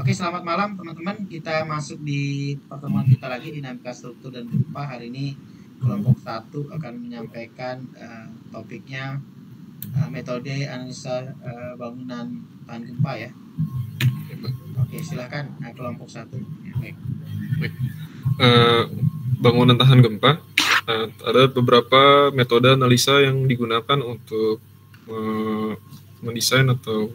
Oke, selamat malam teman-teman. Kita masuk di pertemuan kita lagi dinamika struktur dan gempa. Hari ini kelompok 1 akan menyampaikan topiknya metode analisa bangunan tahan gempa ya. Oke, silakan kelompok 1. Baik. Bangunan tahan gempa. Ada beberapa metode analisa yang digunakan untuk mendesain atau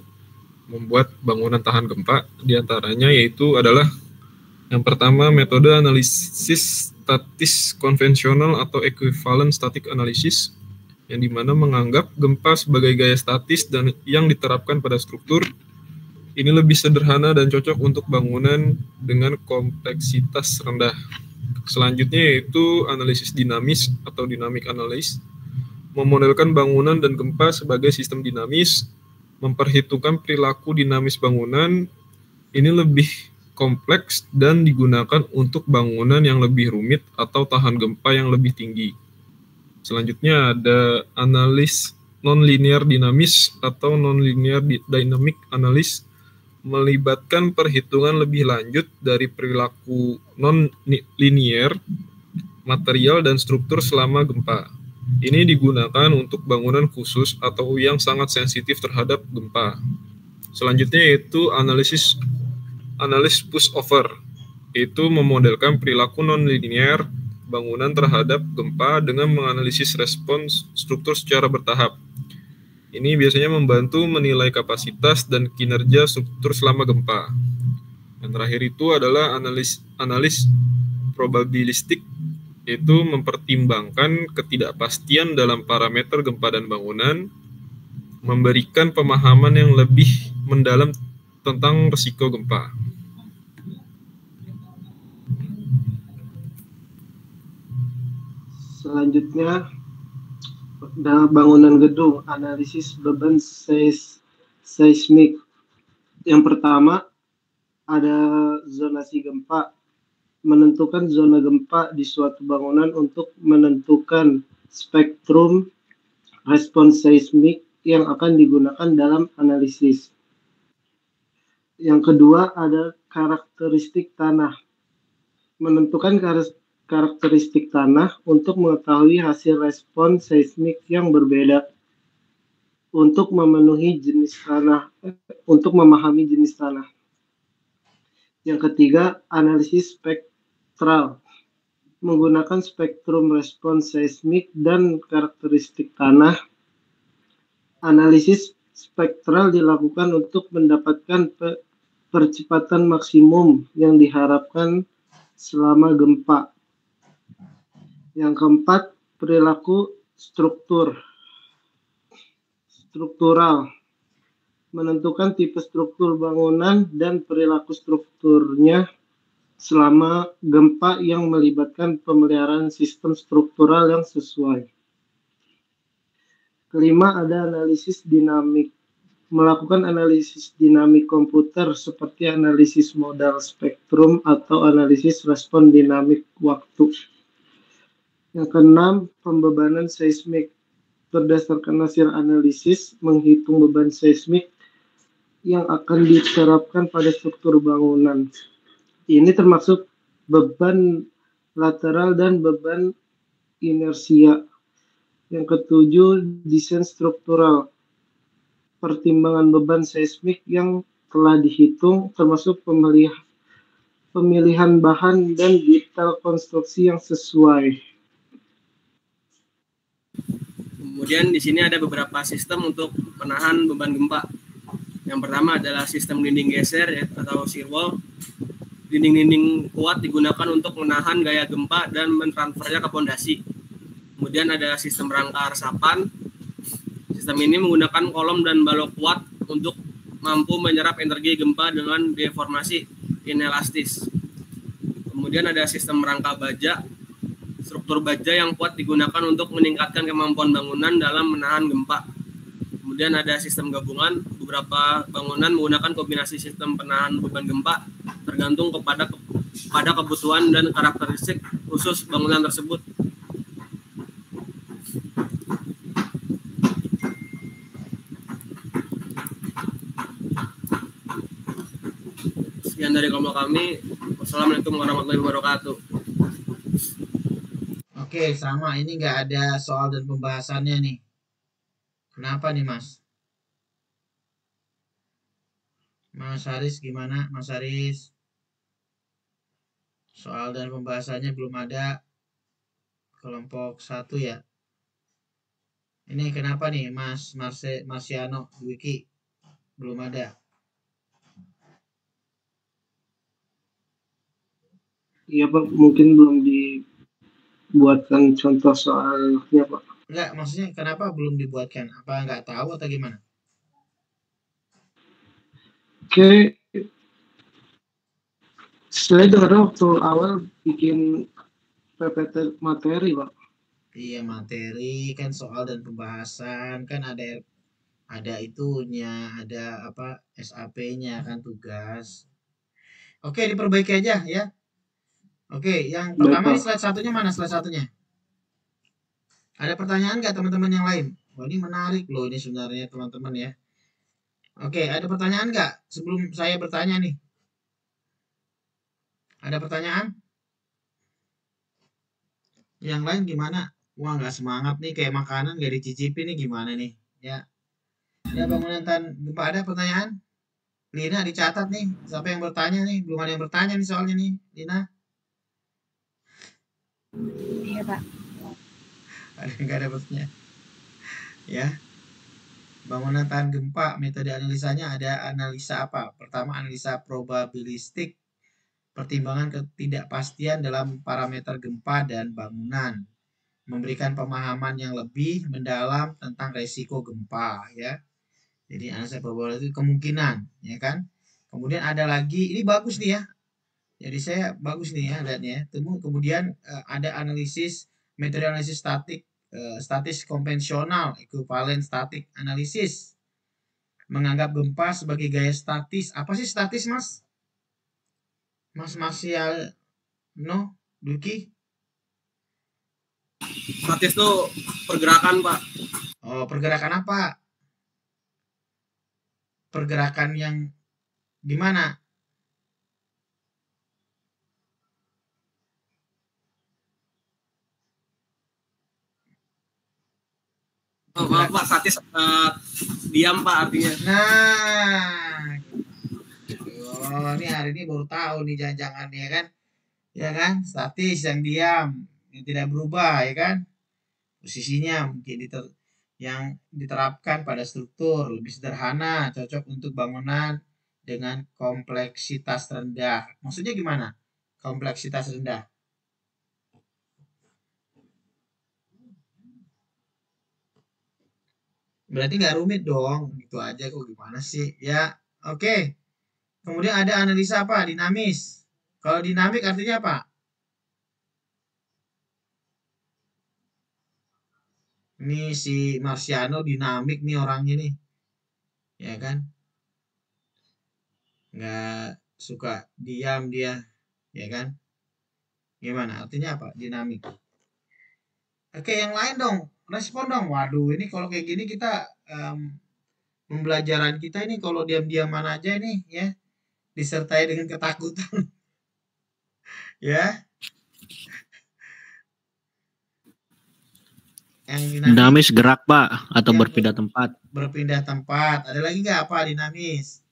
membuat bangunan tahan gempa. Di antaranya yaitu adalah yang pertama metode analisis statis konvensional atau equivalent static analysis, yang dimana menganggap gempa sebagai gaya statis dan yang diterapkan pada struktur. Ini lebih sederhana dan cocok untuk bangunan dengan kompleksitas rendah. Selanjutnya yaitu analisis dinamis atau dynamic analysis, memodelkan bangunan dan gempa sebagai sistem dinamis, memperhitungkan perilaku dinamis bangunan. Ini lebih kompleks dan digunakan untuk bangunan yang lebih rumit atau tahan gempa yang lebih tinggi. Selanjutnya ada analis non-linear dinamis atau non-linear dynamic analysis, melibatkan perhitungan lebih lanjut dari perilaku non-linear, material, dan struktur selama gempa. Ini digunakan untuk bangunan khusus atau yang sangat sensitif terhadap gempa. Selanjutnya yaitu analisis pushover, yaitu memodelkan perilaku non-linear bangunan terhadap gempa dengan menganalisis respons struktur secara bertahap. Ini biasanya membantu menilai kapasitas dan kinerja struktur selama gempa. Yang terakhir itu adalah analis probabilistik, yaitu mempertimbangkan ketidakpastian dalam parameter gempa dan bangunan, memberikan pemahaman yang lebih mendalam tentang risiko gempa. Selanjutnya, dalam bangunan gedung, analisis beban seismik. Yang pertama, ada zonasi gempa. Menentukan zona gempa di suatu bangunan untuk menentukan spektrum respons seismik yang akan digunakan dalam analisis. Yang kedua ada karakteristik tanah. Menentukan karakteristik tanah untuk mengetahui hasil respons seismik yang berbeda untuk memahami jenis tanah. Yang ketiga, analisis spektral. Menggunakan spektrum respons seismik dan karakteristik tanah. Analisis spektral dilakukan untuk mendapatkan percepatan maksimum yang diharapkan selama gempa. Yang keempat, perilaku struktural. Menentukan tipe struktur bangunan dan perilaku strukturnya selama gempa yang melibatkan pemeliharaan sistem struktural yang sesuai. Kelima, ada analisis dinamik. Melakukan analisis dinamik komputer seperti analisis modal spektrum atau analisis respon dinamik waktu. Yang keenam, pembebanan seismik. Berdasarkan hasil analisis, menghitung beban seismik yang akan diterapkan pada struktur bangunan. Ini termasuk beban lateral dan beban inersia. Yang ketujuh, desain struktural. Pertimbangan beban seismik yang telah dihitung, termasuk pemilihan bahan dan detail konstruksi yang sesuai. Kemudian di sini ada beberapa sistem untuk menahan beban gempa. Yang pertama adalah sistem dinding geser atau shear wall. Dinding-dinding kuat digunakan untuk menahan gaya gempa dan mentransfernya ke pondasi. Kemudian ada sistem rangka resapan. Sistem ini menggunakan kolom dan balok kuat untuk mampu menyerap energi gempa dengan deformasi inelastis. Kemudian ada sistem rangka baja. Struktur baja yang kuat digunakan untuk meningkatkan kemampuan bangunan dalam menahan gempa. Kemudian ada sistem gabungan. Beberapa bangunan menggunakan kombinasi sistem penahan beban gempa tergantung kepada kebutuhan dan karakteristik khusus bangunan tersebut. Sekian dari kelompok kami. Wassalamualaikum warahmatullahi wabarakatuh. Oke, sama. Ini nggak ada soal dan pembahasannya nih. Kenapa nih, Mas? Mas Haris gimana? Mas Haris? Soal dan pembahasannya belum ada. Kelompok 1 ya. Ini kenapa nih, Mas Marsiano Wiki? Belum ada. Iya Pak, mungkin belum dibuatkan contoh soalnya Pak. Enggak, maksudnya kenapa belum dibuatkan? Apa nggak tahu atau gimana? Oke, saya dengar waktu awal bikin PPT materi Pak. Iya, materi kan soal dan pembahasan kan ada itunya, ada apa SAP-nya kan tugas. Oke, diperbaiki aja ya. Oke, yang pertama ini slide satunya mana slide satunya? Ada pertanyaan nggak teman-teman yang lain? Wah, ini menarik loh ini sebenarnya teman-teman ya. Oke, ada pertanyaan nggak sebelum saya bertanya nih? Ada pertanyaan? Yang lain gimana? Wah, nggak semangat nih kayak makanan nggak dicicipi nih gimana nih? Ya, ya bangunan tahan gempa ada pertanyaan? Lina dicatat nih. Siapa yang bertanya nih? Belum ada yang bertanya nih soalnya nih, Lina. Iya Pak. Ada nggak ada pertanyaan? Ya. Bangunan tahan gempa, metode analisanya ada analisa apa? Pertama, analisa probabilistik, pertimbangan ketidakpastian dalam parameter gempa dan bangunan, memberikan pemahaman yang lebih mendalam tentang resiko gempa, ya. Jadi analisa probabilistik kemungkinan, ya kan? Kemudian ada lagi, ini bagus nih ya. Jadi saya bagus nih ya lihatnya. Kemudian ada metode analisis statis konvensional, ekuivalen statik analisis, menganggap gempa sebagai gaya statis. Apa sih statis, Mas? Mas Marsiano Duki? Statis itu pergerakan, Pak. Oh, pergerakan apa? Pergerakan yang gimana? Oh, maaf Pak, statis diam Pak artinya. Nah, oh ini hari ini baru tahu nih jangan-jangan ya kan? Ya kan, statis yang diam, yang tidak berubah ya kan? Posisinya mungkin yang diterapkan pada struktur lebih sederhana, cocok untuk bangunan dengan kompleksitas rendah. Maksudnya gimana? Kompleksitas rendah. Berarti nggak rumit dong, gitu aja kok gimana sih? Ya, oke. Kemudian ada analisa apa? Dinamis. Kalau dinamik artinya apa? Ini si Marsiano dinamik nih orangnya nih. Ya kan? Nggak suka diam dia. Ya kan? Gimana? Artinya apa? Dinamik. Oke, yang lain dong. Respon dong. Waduh, ini kalau kayak gini kita pembelajaran kita ini kalau diam-diaman aja nih ya. Disertai dengan ketakutan. Ya. Yang dinamis gerak Pak atau berpindah tempat. Berpindah tempat. Ada lagi nggak apa dinamis?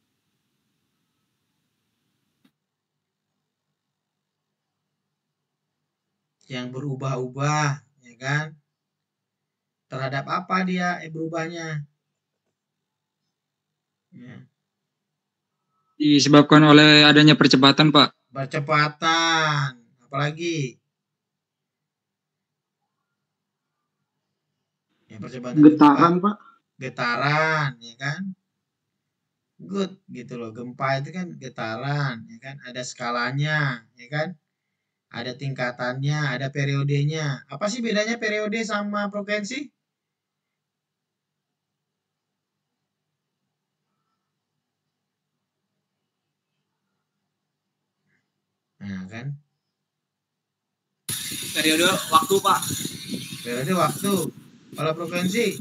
Yang berubah-ubah, ya kan? Terhadap apa dia berubahnya? Ya. Disebabkan oleh adanya percepatan, Pak. Percepatan. Apalagi? Ya, percepatan. Getaran, Pak. Getaran, ya kan? Good, gitu loh. Gempa itu kan getaran, ya kan? Ada skalanya, ya kan? Ada tingkatannya, ada periodenya. Apa sih bedanya periode sama frekuensi? Nah, kan? Periode waktu, Pak. Periode waktu. Kalau frekuensi?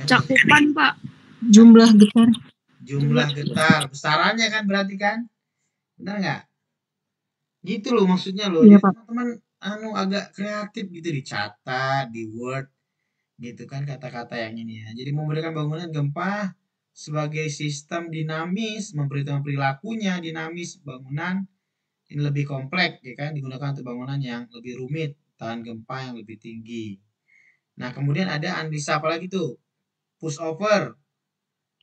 Cakupan, Pak. Jumlah getar. Jumlah getar, besarannya kan berarti kan? Benar nggak? Gitu loh maksudnya loh. Iya, Jadi Pak. teman-teman agak kreatif gitu dicatat di Word gitu kan kata-kata yang ini ya. Jadi memberikan bangunan gempa sebagai sistem dinamis, memperhitungkan perilakunya dinamis bangunan ini lebih kompleks ya kan digunakan untuk bangunan yang lebih rumit, tahan gempa yang lebih tinggi. Nah, kemudian ada analisa apa lagi tuh? Pushover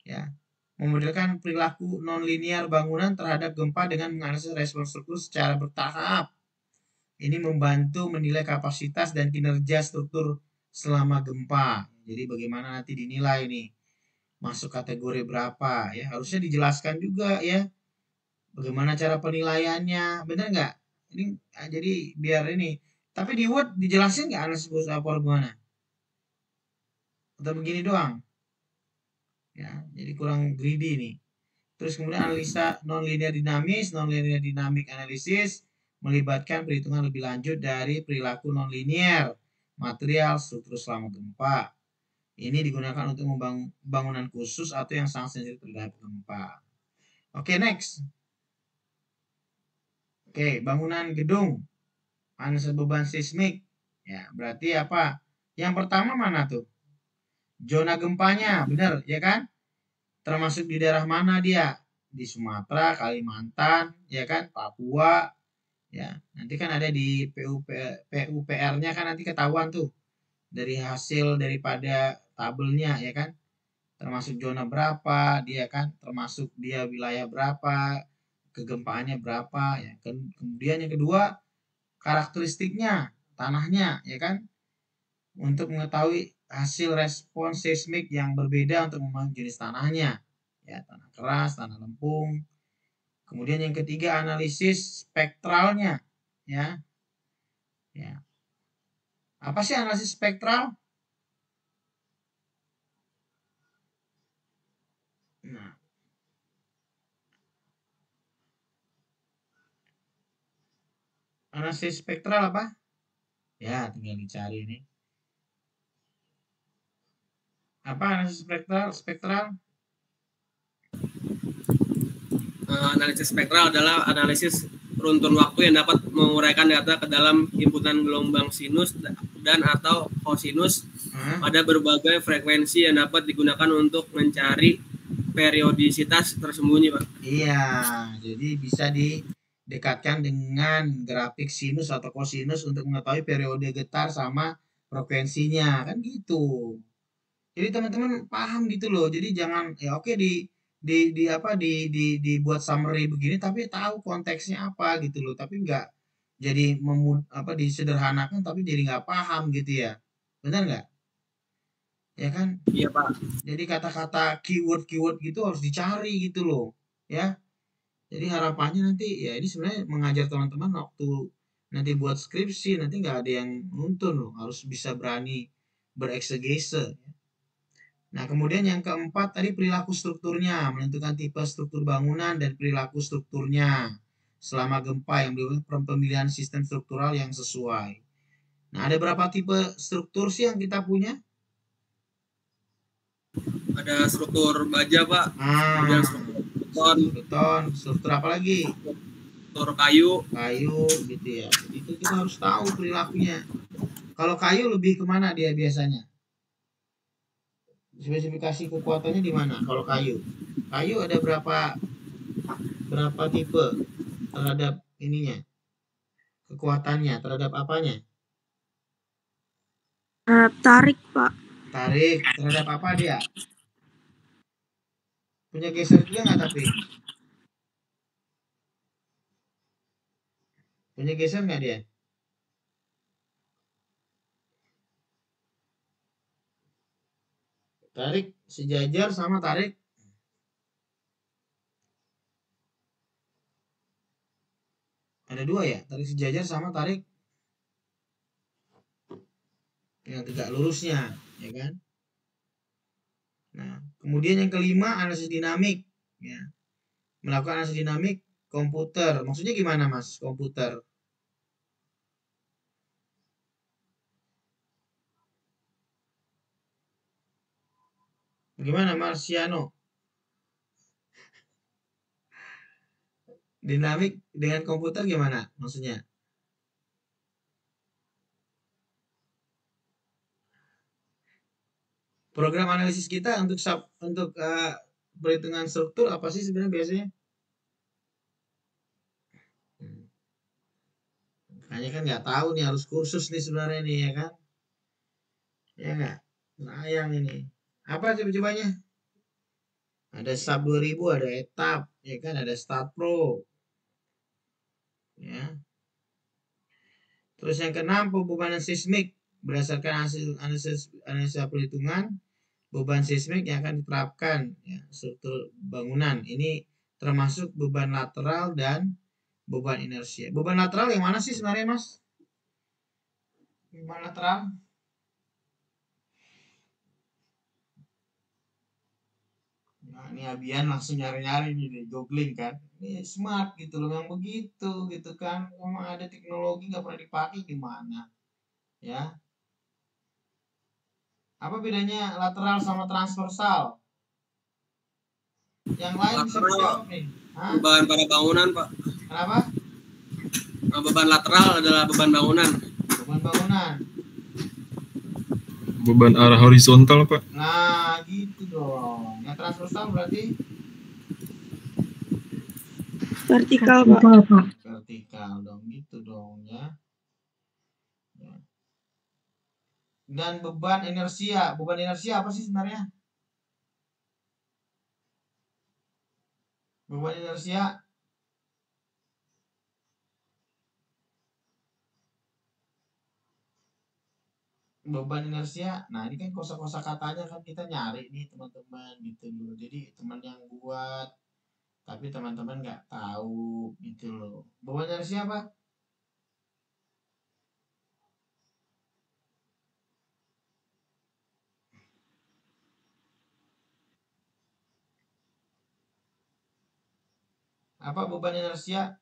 ya. Memodelkan perilaku nonlinear bangunan terhadap gempa dengan menganalisis respons struktur secara bertahap. Ini membantu menilai kapasitas dan kinerja struktur selama gempa. Jadi bagaimana nanti dinilai nih masuk kategori berapa ya harusnya dijelaskan juga ya bagaimana cara penilaiannya benar nggak ini jadi biar ini tapi di Word dijelasin nggak analisis pushover gimana atau begini doang ya jadi kurang greedy nih. Terus kemudian analisa nonlinear dinamis, nonlinear dynamic analysis melibatkan perhitungan lebih lanjut dari perilaku nonlinear material struktur selama gempa. Ini digunakan untuk membangun bangunan khusus atau yang sangat sensitif terhadap gempa. Oke, next. Oke, bangunan gedung. Analisis beban seismik. Ya, berarti apa? Yang pertama mana tuh? Zona gempanya, benar ya kan? Termasuk di daerah mana dia? Di Sumatera, Kalimantan, ya kan, Papua, ya. Nanti kan ada di PUPR-nya kan nanti ketahuan tuh dari hasil daripada tabelnya, ya kan. Termasuk zona berapa, dia kan, termasuk dia wilayah berapa, kegempaannya berapa, ya. Kemudian yang kedua, karakteristiknya, tanahnya, ya kan, untuk mengetahui hasil respons seismik yang berbeda untuk memahami jenis tanahnya. Ya, tanah keras, tanah lempung. Kemudian yang ketiga analisis spektralnya, ya. Ya. Apa sih analisis spektral? Nah, analisis spektral apa? Ya, tinggal dicari ini. Apa analisis spektral? Spektral? Analisis spektral adalah analisis runtun waktu yang dapat menguraikan data ke dalam himpunan gelombang sinus dan atau kosinus pada berbagai frekuensi yang dapat digunakan untuk mencari periodisitas tersembunyi, Pak. Iya, jadi bisa didekatkan dengan grafik sinus atau kosinus untuk mengetahui periode getar sama frekuensinya, kan gitu. Jadi teman-teman paham gitu loh. Jadi jangan ya oke di apa dibuat summary begini tapi tahu konteksnya apa gitu loh. Tapi nggak jadi disederhanakan tapi jadi nggak paham gitu ya. Benar nggak? Ya kan? Iya, Pak. Jadi kata-kata keyword-keyword gitu harus dicari gitu loh. Ya. Jadi harapannya nanti ya ini sebenarnya mengajar teman-teman waktu nanti buat skripsi nanti nggak ada yang nuntun loh. Harus bisa berani bereksegese. Nah, kemudian yang keempat tadi perilaku strukturnya, menentukan tipe struktur bangunan dan perilaku strukturnya selama gempa yang melibatkan pemilihan sistem struktural yang sesuai. Nah, ada berapa tipe struktur sih yang kita punya? Ada struktur baja, Pak. Kemudian struktur beton, struktur apa lagi? Struktur kayu. Kayu gitu ya. Itu kita harus tahu perilakunya. Kalau kayu lebih kemana dia biasanya? Spesifikasi kekuatannya di mana kalau kayu? Kayu ada berapa tipe terhadap ininya? Kekuatannya terhadap apanya? Tarik, Pak. Tarik terhadap apa dia? Punya geser juga nggak tapi? Punya geser nggak dia? Tarik sejajar sama tarik ada dua ya, tarik sejajar sama tarik yang tegak lurusnya, ya kan? Nah, kemudian yang kelima analisis dinamik, ya. Melakukan analisis dinamik komputer, maksudnya gimana mas? Komputer? Gimana Marciano? Dinamik dengan komputer gimana maksudnya? Program analisis kita untuk perhitungan struktur apa sih sebenarnya biasanya? Makanya kan nggak tahu nih, harus kursus nih sebenarnya nih ya kan? Ya nggak? Sayang ini. Apa coba-cobanya? Ada SAP 2000, ada etap, ya kan? Ada Start Pro, ya. Terus yang keenam, pembebanan seismik berdasarkan hasil analisa perhitungan beban seismik yang akan diterapkan ya, struktur bangunan. Ini termasuk beban lateral dan beban inersia. Beban lateral yang mana sih sebenarnya, Mas? Beban lateral? Nah, ini Abian langsung nyari-nyari nih, googling kan. Ini smart gitu loh, memang begitu gitu kan. Memang ada teknologi nggak pernah dipakai gimana? Ya. Apa bedanya lateral sama transversal? Yang lain bisa Lateral dijawab nih. Hah? beban pada bangunan, Pak. Kenapa? Beban lateral adalah beban bangunan. Beban bangunan. Beban arah horizontal, Pak. Nah, gitu dong. Yang transversal berarti Vertikal, Pak. vertikal dong, gitu dong ya. Dan beban inersia. Beban inersia apa sih sebenarnya? Beban inersia nah ini kan kosa-kosa katanya kan kita nyari nih teman-teman gitu loh. Jadi teman yang buat tapi teman-teman nggak tahu gitu loh. Beban inersia apa? Apa beban inersia?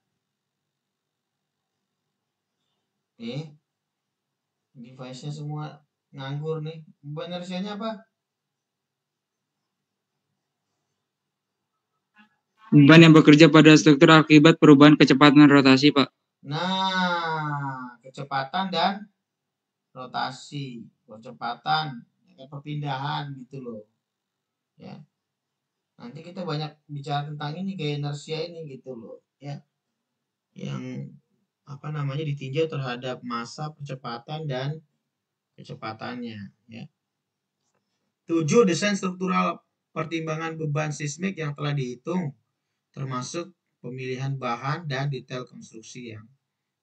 Device-nya semua nganggur nih. Beban inersianya apa? Beban yang bekerja pada struktur akibat perubahan kecepatan rotasi, Pak. Nah, kecepatan dan rotasi, percepatan, perpindahan gitu loh. Ya. Nanti kita banyak bicara tentang ini kayak inersia ini gitu loh, ya. Yang apa namanya ditinjau terhadap massa, percepatan dan kecepatannya, ya. 7. Desain struktural pertimbangan beban seismik yang telah dihitung, termasuk pemilihan bahan dan detail konstruksi yang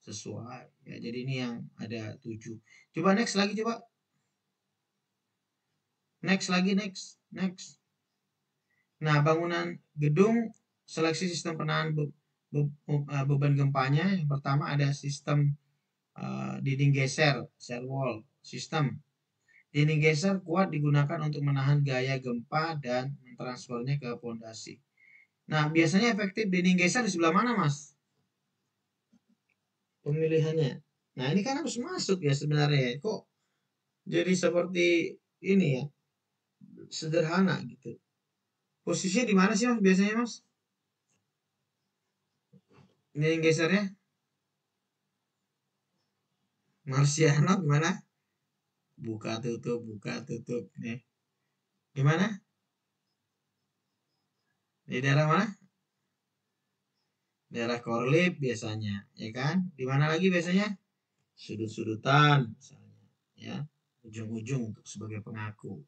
sesuai. Ya, jadi ini yang ada 7. Coba next lagi coba. Next lagi, next. Nah, bangunan gedung, seleksi sistem penahan beban gempanya. Yang pertama ada sistem dinding geser, shear wall system. Dinding geser kuat digunakan untuk menahan gaya gempa dan mentransfernya ke pondasi. Nah, biasanya efektif dinding geser di sebelah mana, Mas? Pemilihannya. Nah, ini kan harus masuk ya sebenarnya. Kok jadi seperti ini ya? Sederhana gitu. Posisinya di mana sih, Mas, biasanya, Mas? Dinding gesernya? Marciano gimana? Buka tutup nih. Gimana? Di daerah mana? Daerah korlip biasanya, ya kan? Di mana lagi biasanya? Sudut-sudutan misalnya, ya. Ujung-ujung untuk sebagai pengaku.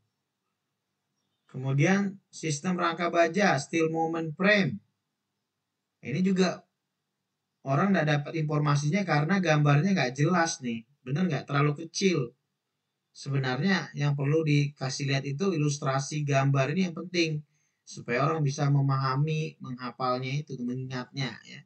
Kemudian sistem rangka baja, steel moment frame. Ini juga orang nggak dapat informasinya karena gambarnya nggak jelas nih. Bener nggak? Terlalu kecil. Sebenarnya yang perlu dikasih lihat itu ilustrasi gambar ini yang penting supaya orang bisa memahami, menghafalnya itu, mengingatnya ya.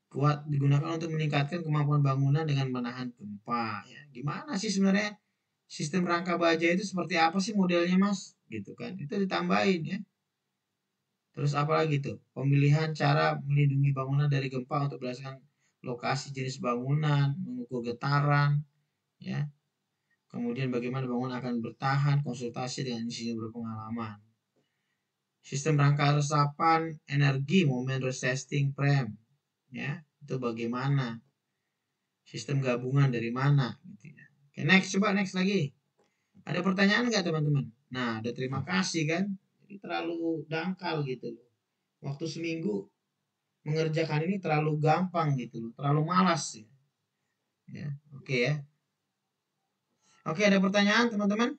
Kuat digunakan untuk meningkatkan kemampuan bangunan dengan menahan gempa ya. Gimana sih sebenarnya sistem rangka baja itu seperti apa sih modelnya, Mas? Gitu kan. Itu ditambahin ya. Terus apa lagi tuh? Pemilihan cara melindungi bangunan dari gempa untuk berdasarkan lokasi jenis bangunan, mengukur getaran ya. Kemudian bagaimana bangunan akan bertahan, konsultasi dengan insinyur berpengalaman. Sistem rangka resapan energi, moment resisting frame, ya itu bagaimana? Sistem gabungan dari mana? Gitu ya. Oke, next lagi. Ada pertanyaan nggak teman-teman? Nah, ada terima kasih kan? Jadi terlalu dangkal gitu loh. Waktu seminggu mengerjakan ini terlalu gampang gitu loh, terlalu malas ya. Ya, oke ya. Oke, ada pertanyaan teman-teman?